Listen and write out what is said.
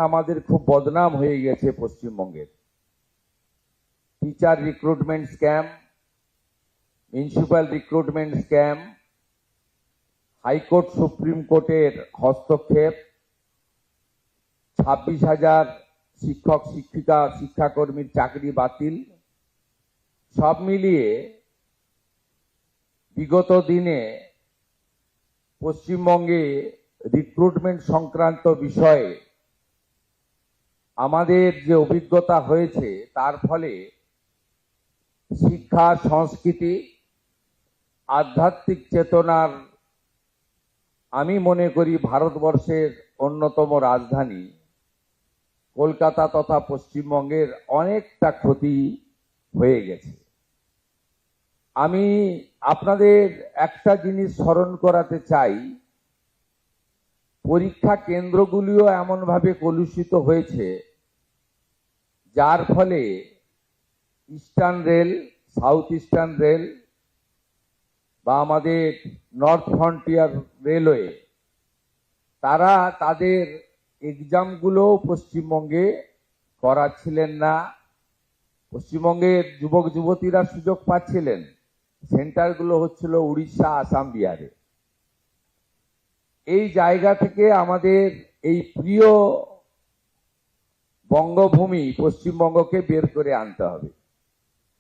আমাদের খুব বদনাম হয়ে গেছে পশ্চিমবঙ্গের। Teacher recruitment scam, municipal recruitment scam, high court supreme কোর্টের হস্তক্ষেপ, 26,000 শিক্ষক শিক্ষিকা শিক্ষাকর্মীর চাকরি বাতিল, সব মিলিয়ে বিগত দিনে পশ্চিমবঙ্গে রিক্রুটমেন্ট সংক্রান্ত বিষয়ে আমাদের যে অভিজ্ঞতা হয়েছে তার ফলে শিক্ষা, সংস্কৃতি, আধ্যাত্মিক চেতনার আমি মনে করি ভারতবর্ষের অন্যতম রাজধানী কলকাতা তথা পশ্চিমবঙ্গের অনেকটা ক্ষতি হয়ে গেছে। আমি আপনাদের একটা জিনিস স্মরণ করাতে চাই, পরীক্ষা কেন্দ্রগুলিও এমনভাবে কলুষিত হয়েছে যার ফলে eastern rail, south eastern rail বা আমাদের নর্থ ফ্রন্টিয়ার রেলওয়ে তারা তাদের এক্সামগুলো পশ্চিমবঙ্গে করাচ্ছিলেন না। পশ্চিমবঙ্গের যুবক যুবতীরা সুযোগ পাচ্ছিলেন, সেন্টারগুলো হচ্ছিল উড়িষ্যা, আসাম, বিহারে। এই জায়গা থেকে আমাদের এই প্রিয় বঙ্গভূমি পশ্চিমবঙ্গকে বের করে আনতে হবে।